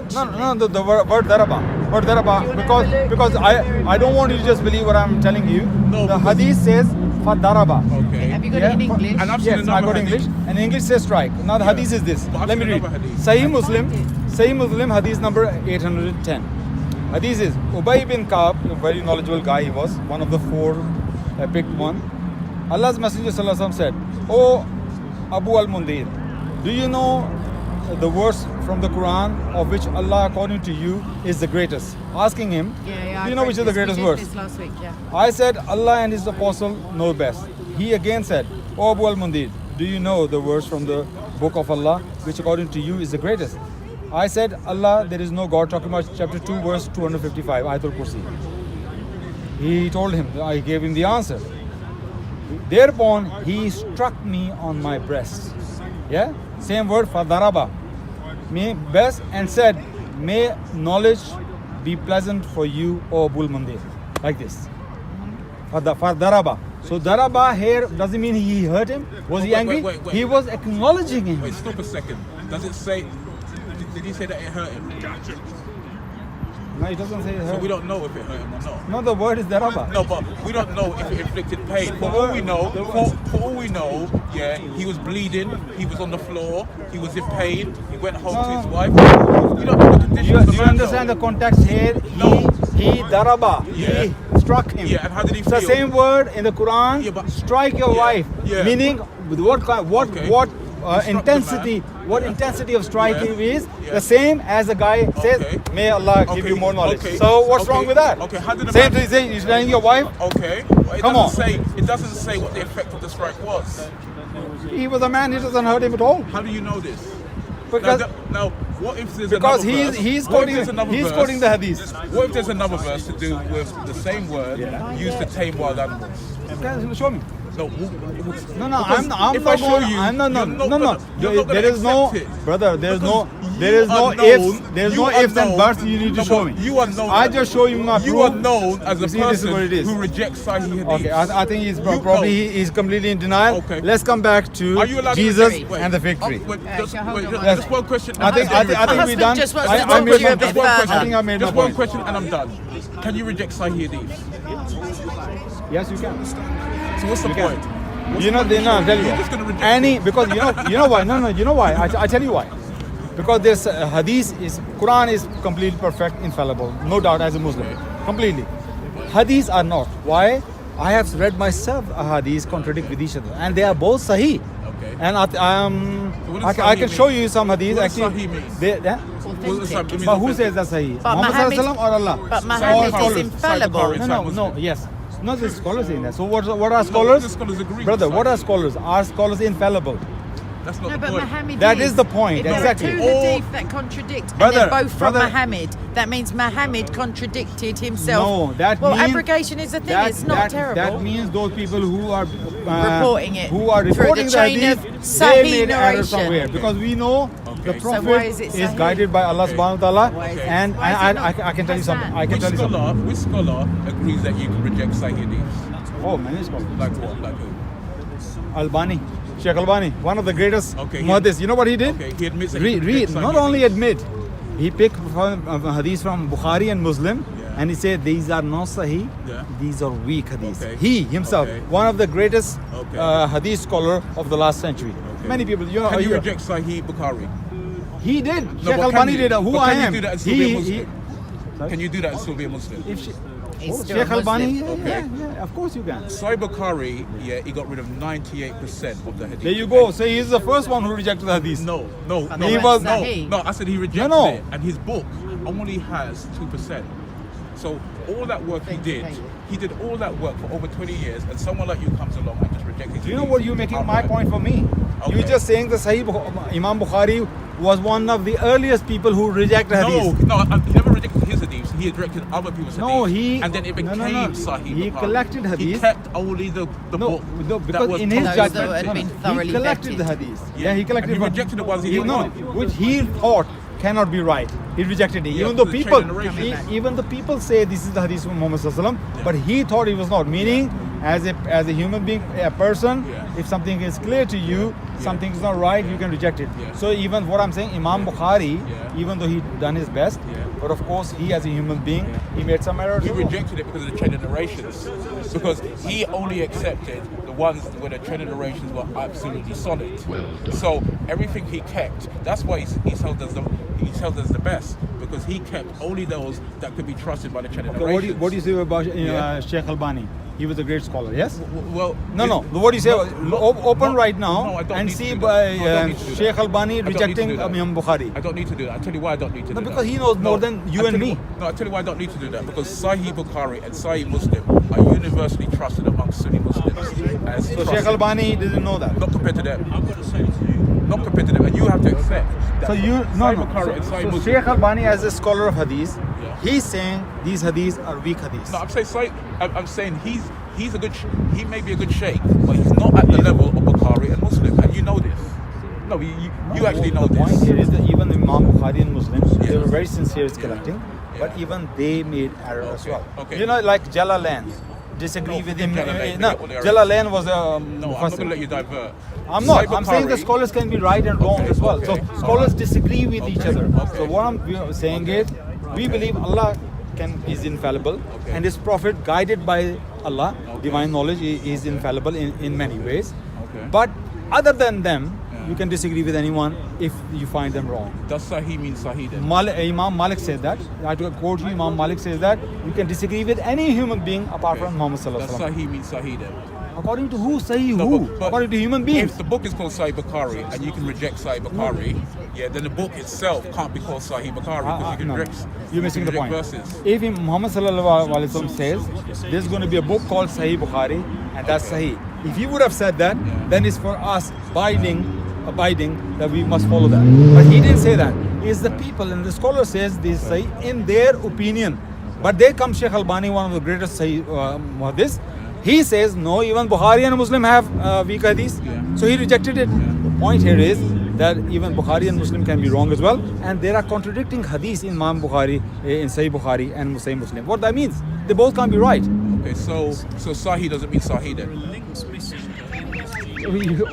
No, the word daraba. Word daraba. Because I don't want you to just believe what I'm telling you. No, the because- hadith says fadaraba. Okay. Have you got it in English? And I've seen Yes, I another got English. hadith. And English says strike. Now the Yeah. hadith is this. But I've Let me seen read. another hadith. Sahih Muslim, hadith number 810. Hadith is Ubay bin Ka'b, a very knowledgeable guy he was, one of the four picked one. Allah's Messenger Sallallahu Alaihi Wasallam said, "O Abu al-Mundir, do you know the verse from the Quran of which Allah according to you is the greatest?" Asking him, Yeah, do you know which is the greatest we did verse? this last week, yeah. I said, Allah and His Apostle know best. He again said, O Abu al-Mundir, do you know the verse from the book of Allah, which according to you is the greatest? I said, Allah, there is no God, talking about chapter 2, verse 255, Ayatul Kursi. He told him, I gave him the answer. Thereupon, he struck me on my breast. Yeah? Same word, fadaraba. Me best, and said, may knowledge be pleasant for you, O Abu al-Mundir. Like this. Daraba. So daraba here doesn't mean he hurt him. Was he Wait, angry? wait. He was acknowledging him. Wait, stop a second. Does it say? Did he say that it hurt him? No, it doesn't say it So hurt. we don't know if it hurt him or not. No, the word is daraba. No, but we don't know if it inflicted pain. For all we know, for all we know, yeah, he was bleeding. He was on the floor. He was in pain. He went home to his wife. We don't know the conditions. You, of the you man, understand though. the context here? He daraba. Yeah. He struck him. Yeah, and how did he It's the feel? same word in the Quran. Yeah, but- strike your Yeah, wife. yeah. Meaning, with what kind? What Okay. what He struck the intensity? man. What Yeah. intensity of striking Yeah. is Yeah. the same as the guy says. Okay. May Allah give Okay. you more knowledge. Okay. So what's Okay. wrong with that? Okay, how did the same man- thing. Say you're telling your wife. Okay, but it Come doesn't on. say. It doesn't say what the effect of the strike was. He was a man. It doesn't hurt him at all. How do you know this? Because Now, what if there's because another verse? he's What if quoting there's another he's verse? quoting the hadith. What if there's another verse to do with the same word used to tame wild animals? Okay, show me. No, No, I'm if not I show going. you, I'm no. you're not gonna There is no, accept it. brother. There is no You ifs. There is you no are ifs and known- buts. You need to No, show but me. You are known. I just show you my You proof. are known as You a see, this is person what it is. who rejects Sahih Hadith. Okay, I think he's You probably know. he's completely in denial. Okay. Let's come back to Are you allowed Jesus to and the fig tree. Wait, just, hold wait, on, just, hold just on. one question. I think My we're husband done. just wants I to made talk my to you a point. bit I think I made Just my one point. question and I'm done. Can you reject Sahih Hadith? Yes, you can. So what's the You can. point? I'll tell you You're why. just gonna reject Any it. because you know why? No, you know why? I tell you why. Because this hadith is Quran is completely perfect, infallible, no doubt as a Muslim, completely. Hadiths are not. Why? I have read myself a hadith contradict with each other, and they are both sahih. Okay. And what does I sahih can show mean? you some hadith. What does Actually, sahih mean? they- What does that mean? but who says that's sahih? But Muhammad Muhammad- Sallallahu Alaihi Wasallam or Allah? But All Muhammad is scholars. infallible. No, yes. Not the scholars saying that. So what are scholars? the scholars agree Brother, with what are Sahih. scholars? Are scholars infallible? That's not No, the but point. Muhammad That is the point, If there exactly. are two All- hadith that contradict, Brother, and they're both from brother. Muhammad, that means Muhammad contradicted himself. No, that well, means abrogation is a thing. It's not terrible. That means those people who are Reporting it who are through the reporting the chain of hadith, Sahih they made error narration. somewhere because we know the Okay. So why Prophet is it is Sahih? guided by Allah Okay. Subhanahu wa Taala, Why is it- and why is it not I can tell you something. Hassan? I can Which tell you something. scholar agrees that you can reject Sahih Hadith? Oh, many scholars. Like what? Like who? Albani, Sheikh Albani, one of the greatest Okay, muhaddis. You know what he did? Okay, he admits that he Read, can read. reject Sahih Not only Hadith. admit, he picked from hadith from Bukhari and Muslim, Yeah. and he said these are not sahih, Yeah. these are weak hadiths. Okay. He himself, Okay. one of the greatest Okay. hadith scholar of the last century. Okay. Many people, you know, Can you you- reject Sahih Bukhari? he did. No, Sheikh but Albani can you? did. Who But I can you am. do that and still be a Muslim? Can you do that and still be a Muslim? If she, He's oh, still Sheikh a Muslim. Albani, Okay. yeah, of course you can. Sahih Bukhari, yeah, he got rid of 98% of the hadith. There you go. So he's the first one who rejected the hadith. No. He was- no. I said he rejected No. it, and his book only has 2%. So all that work he did all that work for over 20 years, and someone like you comes along and just rejects it. Do you know what you're making my point for me? Okay. You're just saying the Sahih Imam Bukhari was one of the earliest people who rejected hadith. No, he never rejected his hadiths. He rejected other people's hadiths. No, he- and then it no, became no, no. Sahih He Bukhari. collected He hadith. kept only the No, book no, that because was in his Those judgment, that had been he thoroughly collected vetted. the hadith. Yeah. Yeah, he collected. And he what- rejected the ones he didn't no, want. which he thought cannot be right. He rejected it. Yeah, Even though because it's people, changed generation. even the people say this is the hadith of Muhammad Sallallahu Alaihi Wasallam, but he thought it was not. Meaning, as a human being, a person, Yeah. if something is clear to you, something is not right, you can reject it. Yeah. So even what I'm saying, Imam Bukhari, Yeah. even though he done his best, Yeah. but of course he as a human being, he made some errors. He as well. rejected it because of the chain of narrations. Because he only accepted the ones where the chain of narrations were absolutely solid. So everything he kept, that's why he's held as the best. Because he kept only those that could be trusted by the chain of Okay, narrations. what do you say about Yeah. Sheikh Albani? He was a great scholar, yes? Well, No. What do you say? Open right no, now I don't and need to see do that. by No, I don't need to do Sheikh that. Albani I don't need to rejecting do that. Imam Bukhari. I don't need to do that. I tell you why I don't need to No, do that. because he knows more than you I and tell me. No, I tell you why I don't need to do that. Because Sahih Bukhari and Sahih Muslim are universally trusted amongst Sunni Muslims. As So trusted. Sheikh Albani didn't know that. Not compared to them. Not compared to them. And you have to accept that So you Sahih Bukhari and Sahih So Muslim. Sheikh Albani as a scholar of hadith, Yeah. he's saying these hadiths are weak hadiths. No, I'm saying he's a good. He may be a good sheikh, but he's not at the level of Bukhari and Muslim, and you know this. No, you actually know the point this. here is that even Imam Bukhari and Muslims, they Yeah. were very sincere in collecting, but Yeah. even they made error as Okay, well. okay. You know, like Jalalain, disagree No, with him. Jalalain, No, forget what they are. Jalalain was a No, I'm not mufassir. going to let you divert. I'm not. Sahih I'm saying the Bukhari- scholars can be right and wrong Okay, as well. So okay, scholars alright. disagree with each Okay, other. okay. So what I'm saying is, we believe Allah is infallible, Okay. and His Prophet, guided by Allah, Okay. divine knowledge, is infallible in many ways. Okay. But other than them, Yeah. you can disagree with anyone if you find them wrong. Does Sahih mean Sahih then? Imam Malik said that. I have to quote you. Imam Malik says that you can disagree with any human being apart from Muhammad Sallallahu Does Alaihi Wasallam. Sahih mean Sahih then? According to who? Sahih No, who? but According to human beings. If the book is called Sahih Bukhari and you can reject Sahih Bukhari, yeah, then the book itself can't be called Sahih Bukhari because you can No, reject. you're missing the you can point. reject Verses. If Muhammad Sallallahu Alaihi Wasallam says there's going to be a book called Sahih Bukhari and that's Okay. Sahih, if he would have said that, Yeah. then it's for us abiding that we must follow that. But he didn't say that. It's the people, and the scholar says this Sahih in their opinion. But they come Sheikh Albani, one of the greatest Sahih muhaddis, He says no, even Bukhari and Muslim have weak hadith. Yeah. So he rejected it. The point here is that even Bukhari and Muslim can be wrong as well, and there are contradicting hadiths in Imam Bukhari, in Sahih Bukhari and Sahih Muslim. What that means? They both can't be right. Okay, so Sahih doesn't mean Sahih then?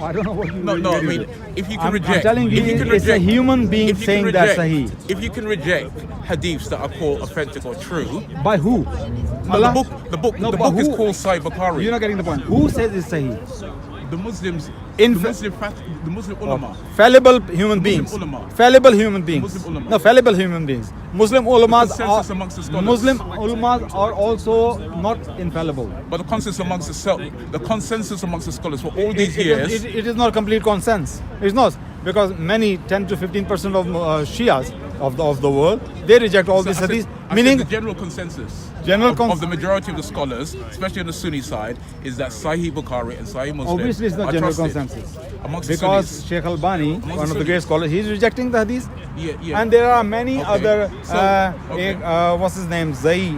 I don't know what you No, really no. I get mean, into. if you can I'm reject, telling you, if you can it's a reject, human being if you can saying that reject- Sahih. If you can reject hadiths that are called authentic or true, By who? the book No, is but who? called Sahih Bukhari. You're not getting the point. Who says it's Sahih? The Muslims, In the fa- Muslim ulama. Fallible human beings. ulama. Fallible human beings. Muslim ulama. No, fallible human beings. Muslim ulamas consensus amongst the scholars. Muslim ulamas are also not infallible. But the consensus amongst the scholars for all these years. It is not complete consensus. It's not, because many 10 to 15% of Shias of the world, they reject all these hadiths. I said Meaning the general consensus General of the majority of the scholars, especially on the Sunni side, is that Sahih Bukhari and Sahih Muslim obviously it's not are general trusted consensus. amongst the Because Sunnis. Sheikh Albani, Amongst one the of the great Sunnis. scholars, he's rejecting the hadith. Yeah. And there are many Okay. other, So, okay. what's his name, Zai,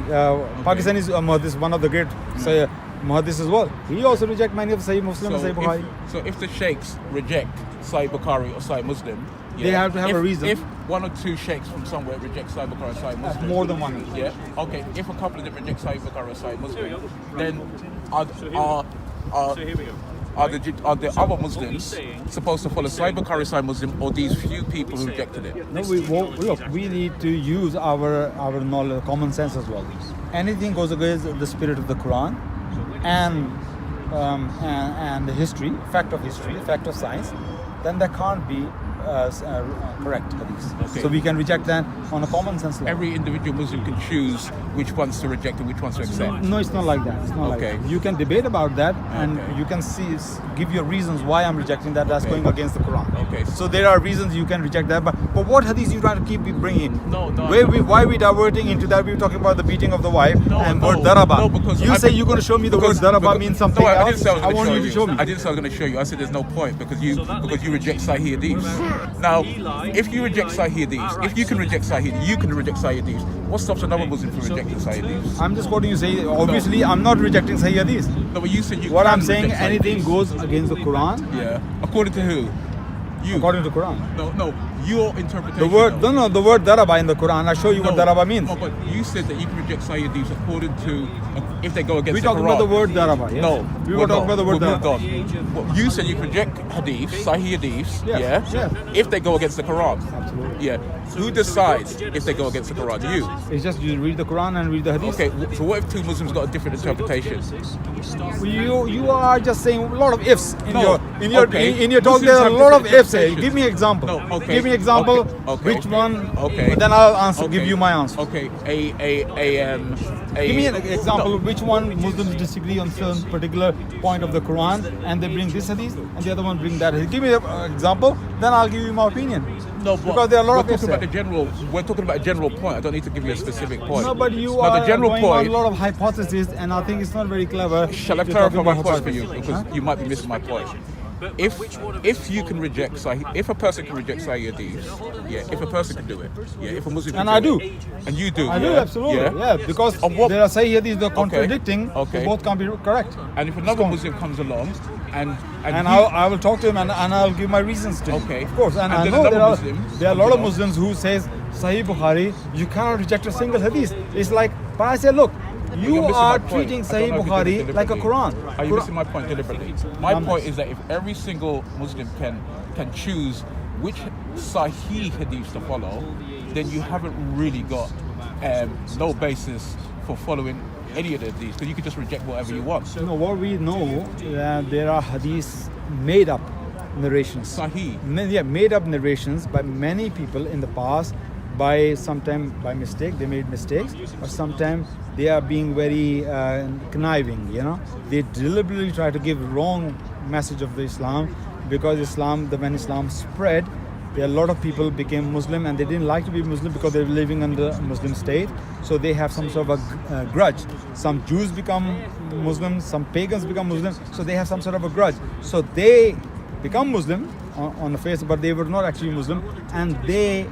Pakistani muhaddis, one of the great muhaddis as well. He also rejects many of Sahih Muslim and Sahih Bukhari. So if the sheikhs reject Sahih Bukhari or Sahih Muslim, They have to have a reason. If one or two sheikhs from somewhere reject Sahih Bukhari or Sahih Muslim, More than one. Yeah. Okay. If a couple of them reject Sahih Bukhari or Sahih Muslim, then are the other Muslims supposed to follow Sahih Bukhari, Sahih Muslim, or these few people who rejected it? No, look, we need to use our knowledge, common sense as well. Anything goes against the spirit of the Quran and the history, fact of science, then there can't be correct hadiths. Okay. So we can reject that on a common sense level. Every individual Muslim can choose which ones to reject and which ones to accept. No, it's not like that. It's not like Okay. that. You can debate about that, and Okay. you can give your reasons why I'm rejecting that. That's Okay. going against the Quran. Okay. So there are reasons you can reject that. But what hadiths you trying to keep bringing? No. Why are we diverting into that? We were talking about the beating of the wife and word No, daraba. because You say you're going to show me the word daraba means something no, I else. didn't say I was going want to you to show me. I didn't say I was going to show you. I said there's no point because you reject Sahih hadith. Now, if you reject Sahih hadith, if you can reject Sahih, you can reject Sahih hadith. What stops another Muslim from rejecting Sahih hadith? I'm just quoting you. Say obviously I'm not rejecting Sahih hadith. No, but you said you. What can I'm saying, reject Sahih anything hadith. goes against the Quran Yeah. According to who? You. according to Quran. No. Your interpretation. The word though. the word daraba in the Quran. I'll show you what daraba means. No, but you said that you can reject Sahih hadith according to if they go against We're the talking Quran. about the word daraba. Yes? No, we were talking about the word we've moved daraba. on. Well, you said you can reject hadith, Sahih hadiths, Yes, yeah, yes. if they go against the Quran. Absolutely. Yeah. Who decides if they go against the Quran? You. It's just you read the Quran and read the hadith. Okay. So what if two Muslims got a different interpretation? You are just saying a lot of ifs in No, your okay. in your talk. Muslims There are a have lot of different ifs. Give me interpretations. example. No, okay. Give me example. Okay. Which one? Okay. Then I'll answer. Okay. Give you my answer. Okay. Give me an example. No. Which one Muslims disagree on some particular point of the Quran, and they bring this hadith, and the other one bring that hadith. Give me an example. Then I'll give you my opinion. No, but because there are a lot we're of ifs. talking about the general. We're talking about a general point. I don't need to give you a specific point. No, but you Now, are the general going point. on a lot of hypotheses, and I think it's not very clever. Shall I to clarify talk my about point for you? hypotheses. Because Huh? you might be missing my point. If you can reject Sahih, if a person can reject Sahih hadith, yeah, if a person can do it, yeah, if a Muslim can And I do. it, and you do, I do, yeah, absolutely. yeah. Yeah, because Of what- there are Sahih hadiths that are contradicting. Okay. They both can't be correct. And if another Muslim comes along and And he- I will talk to him and I'll give my reasons to him. Okay. Of course. And And I then know another there are Muslim a lot comes of along. Muslims who says Sahih Bukhari, you cannot reject a single hadith. It's like, but I say, look, you You're missing are my point. treating I don't Sahih know if you did Bukhari it like a deliberately. Quran. Are you missing my point deliberately? My I'm point not. is that if every single Muslim can choose which Sahih hadiths to follow, then you haven't really got no basis for following any of these, because you can just reject whatever you want. No, what we know that there are hadiths made up narrations. Sahih. Made up narrations by many people in the past. Sometimes by mistake, they made mistakes, or sometimes they are being very conniving. They deliberately try to give wrong message of the Islam, because when Islam spread, there are a lot of people became Muslim and they didn't like to be Muslim because they were living under a Muslim state. So they have some sort of a grudge. Some Jews become Muslims, some pagans become Muslim. So they have some sort of a grudge. So they become Muslim on the face, but they were not actually Muslim, and they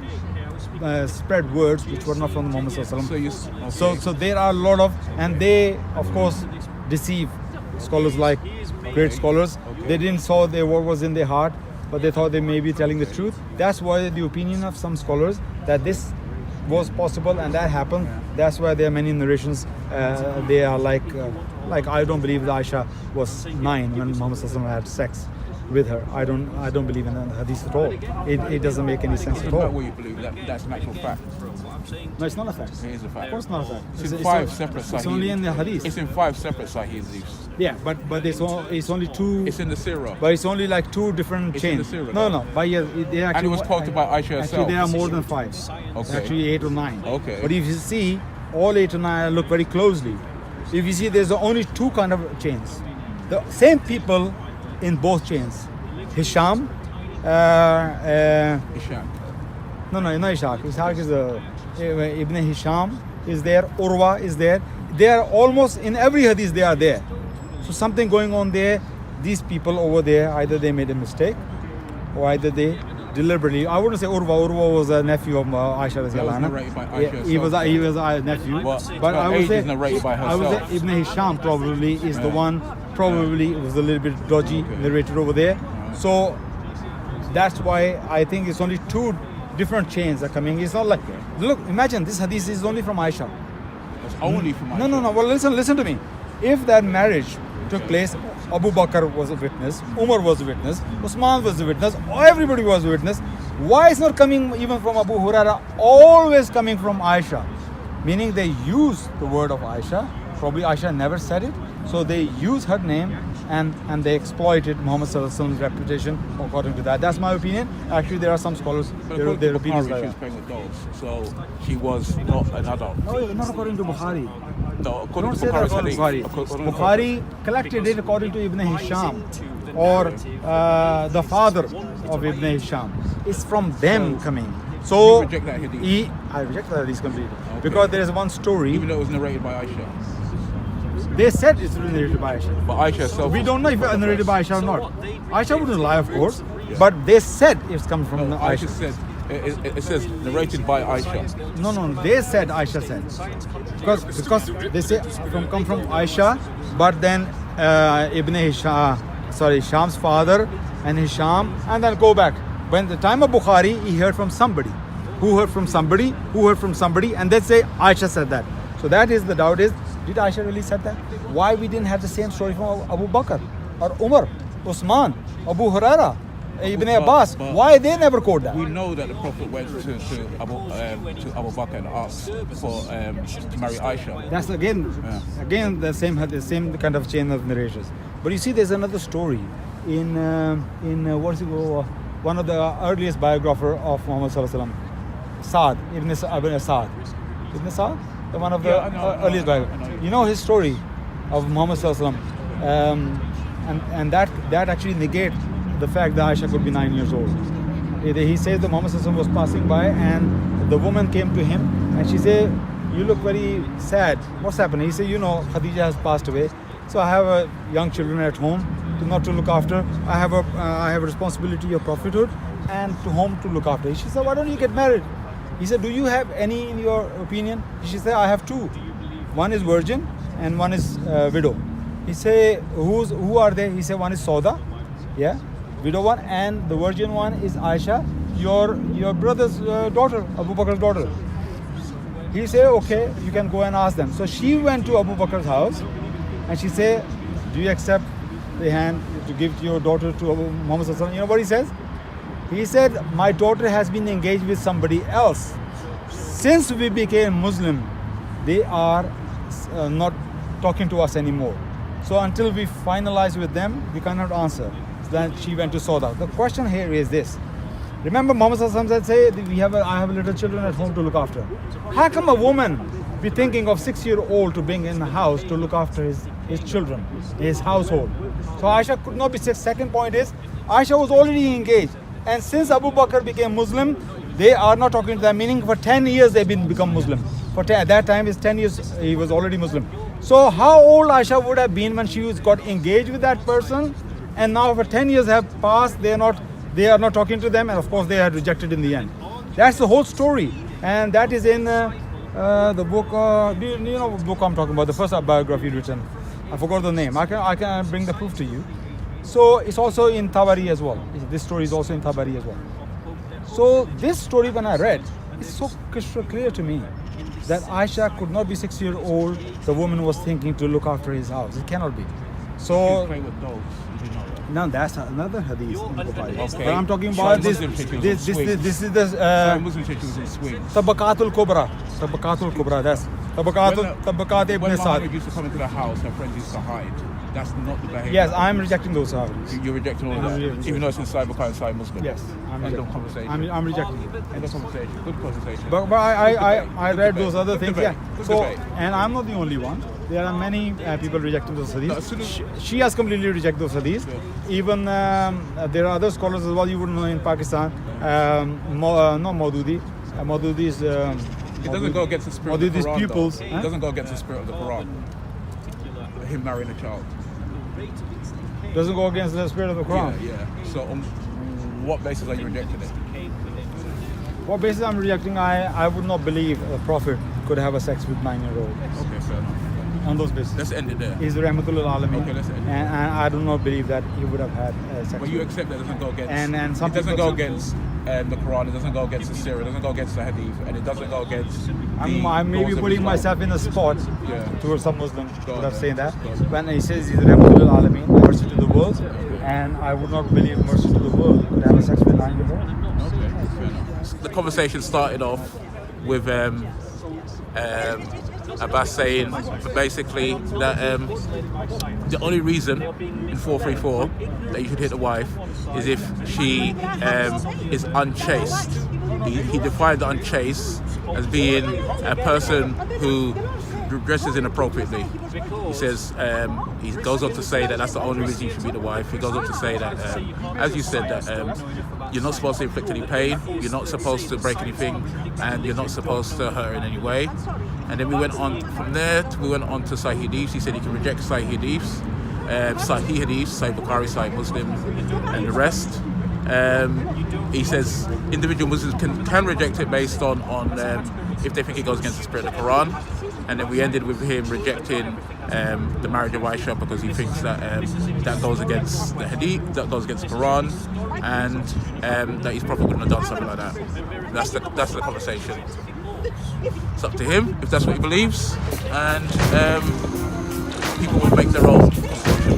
spread words which were not from Muhammad Sallallahu Alaihi Wasallam. So there are a lot of, and they of course deceive scholars like great scholars. They didn't saw what was in their heart, but they thought they may be telling the truth. That's why the opinion of some scholars that this was possible and that happened. That's why there are many narrations. They are like I don't believe that Aisha was 9 when Muhammad Sallallahu Alaihi Wasallam had sex with her. I don't believe in the hadith at all. It doesn't make any sense at It's not all. what you believe. That's an actual fact. No, it's not a fact. It is a Of fact. course not a fact. It's in 5 separate Sahih. It's only in the hadith. It's in 5 separate Sahih hadiths. Yeah, but it's only two. It's in the Sirah. But it's only like 2 different It's in chains. the Sirah, No, though. no. But yeah, they actually, And it was quoted by Aisha Actually, herself. there are more than 5. Okay. Actually, 8 or 9. Okay. But if you see all 8 or 9, look very closely. If you see, there's only 2 kind of chains. The same people in both chains. Hisham. Ishaq. No, not Ishaq. Ishaq is Ibn Hisham is there. Urwa is there. They are almost in every hadith. They are there. So something going on there. These people over there, either they made a mistake, or either they deliberately. I wouldn't say Urwa. Urwa was a nephew of Aisha. That was narrated by Aisha He was herself. a nephew. But I would age say is narrated by I would say herself. Ibn Hisham probably is the one. Probably was a little bit dodgy narrated over there. So that's why I think it's only 2 different chains are coming. It's not like, look, imagine this hadith is only from Aisha. It's only from Aisha. No. Well, listen to me. If that marriage took place, Abu Bakr was a witness, Umar was a witness, Usman was a witness, everybody was a witness. Why it's not coming even from Abu Huraira? Always coming from Aisha. Meaning they use the word of Aisha. Probably Aisha never said it. So they use her name and they exploited Muhammad Sallallahu Alaihi Wasallam's reputation according to that. That's my opinion. Actually, there are some scholars, But their according to opinions Bukhari, like she was that. playing adults, so she was not an adult. No, not according to Bukhari. No, according Don't to say that Bukhari's according hadith. to Bukhari. According to Bukhari collected it according to Ibn Hisham or the father of Ibn Hisham. It's from them coming. So You reject that hadith? I reject that hadith completely because there is one story. Even though it was narrated by Aisha. They said it's narrated by Aisha. But Aisha herself. We don't know if it's narrated by Aisha or not. Aisha wouldn't lie, of course, but they said it's come from No, Aisha. Aisha said, it says narrated by Aisha. No, they said Aisha said. Because they say come from Aisha, but then Ibn Hisham, Hisham's father and Hisham, and then go back. When the time of Bukhari, he heard from somebody, who heard from somebody, who heard from somebody, and they say Aisha said that. So that is the doubt is, did Aisha really said that? Why we didn't have the same story from Abu Bakr or Umar, Usman, Abu Huraira, Ibn Abbas? but Why they never quote that? We know that the Prophet went to Abu Bakr and asked for to marry Aisha. That's again the same kind of chain of narrations. But you see, there's another story in one of the earliest biographer of Muhammad Sallallahu Alaihi Wasallam, Saad Ibn Saad. Ibn Saad, the one of the Yeah, I know, earliest I know. biographer. You know his story of Muhammad Sallallahu Alaihi Wasallam, and that actually negates the fact that Aisha could be 9 years old. He says that Muhammad Sallallahu Alaihi Wasallam was passing by and the woman came to him and she said, "You look very sad. What's happening?" He said, "You know, Khadija has passed away. So I have young children at home not to look after. I have a responsibility of prophethood and to home to look after." She said, "Why don't you get married?" He said, "Do you have any in your opinion?" She said, "I have 2. One is virgin and one is widow." He said, "Who are they?" He said, "One is Sauda, yeah, widow one, and the virgin one is Aisha, your brother's daughter, Abu Bakr's daughter." He said, "Okay, you can go and ask them." So she went to Abu Bakr's house and she said, "Do you accept the hand to give to your daughter to Abu Muhammad Sallallahu Alaihi Wasallam?" You know what he says? He said, "My daughter has been engaged with somebody else. Since we became Muslim, they are not talking to us anymore. So until we finalize with them, we cannot answer." So then she went to Sauda. The question here is this. Remember Muhammad Sallallahu Alaihi Wasallam said, I have little children at home to look after. How come a woman be thinking of 6-year-old to bring in the house to look after his children, his household? So Aisha could not be said. Second point is, Aisha was already engaged. And since Abu Bakr became Muslim, they are not talking to them, meaning for 10 years they've become Muslim. At that time, it's 10 years he was already Muslim. So how old Aisha would have been when she got engaged with that person? And now for 10 years have passed, they are not talking to them, and of course they are rejected in the end. That's the whole story. And that is in the book, do you know what book I'm talking about? The first biography written. I forgot the name. I can bring the proof to you. So it's also in Tabari as well. This story is also in Tabari as well. So this story, when I read, it's so crystal clear to me that Aisha could not be 6-year-old. The woman was thinking to look after his house. It cannot be. So Play with dogs. You know that. now that's another hadith in Bukhari. Okay. But I'm talking about this. Muslim think he was This in swing. is the Sorry, Muslim think he was in swing. Tabaqatul Kubra. Tabaqatul Kubra. That's Tabaqat Ibn When Sa'd. Muhammad used to come into the house, her friends used to hide. That's not the behavior. Yes, I'm rejecting those hadiths. You're rejecting all of I'm that, rejecting. even though it's inside Bukhari and inside Muslim. Yes, I'm End of rejecting. conversation. I'm rejecting it. End of conversation. Good conversation. But I read those other Good things. debate. Yeah. Good So, debate. and I'm not the only one. There are many people rejecting those No, as hadiths. soon as- She has completely rejected those hadiths. Even there are other scholars as well. You wouldn't know in Pakistan. Not Maududi. Maududi is. It doesn't go against the spirit of the Maududi's Quran. pupils. Though. Huh? It doesn't go against the spirit of the Quran. Him marrying a child. Doesn't go against the spirit of the Quran. Yeah, yeah. So on what basis are you rejecting it? What basis I'm rejecting? I would not believe a prophet could have a sex with 9-year-old Okay, fair enough. on those bases. Let's end it there. He's Rahmatul Alameen. Okay, let's end it. And I do not believe that he would have had sex. But you with accept that it doesn't go against. And some it doesn't people- go against the Quran. It doesn't go against the Sirah. It doesn't go against the Hadith, and it doesn't go against. I'm maybe laws of putting Islam. myself in a spot Yeah. towards some Muslim Go would have on, said that. go on. When he says he's Rahmatul Alameen, mercy to the world, and I would not believe mercy to the world could have a sex with 9-year-old. Okay, fair enough. The conversation started off with Abbas saying basically that the only reason in 434 that you should hit the wife is if she is unchaste. He defined unchaste as being a person who dresses inappropriately. He says, he goes on to say that that's the only reason you should beat the wife. He goes on to say that, as you said, that you're not supposed to inflict any pain, you're not supposed to break anything, and you're not supposed to hurt her in any way. And then we went on from there, we went on to Sahih Hadiths. He said he can reject Sahih Hadiths, Sahih Hadiths, Sahih Bukhari, Sahih Muslim, and the rest. He says individual Muslims can reject it based on if they think it goes against the spirit of the Quran. And then we ended with him rejecting the marriage of Aisha because he thinks that that goes against the Hadith, that goes against the Quran, and that his prophet wouldn't have done something like that. That's the conversation. It's up to him if that's what he believes, and people will make their own conclusion.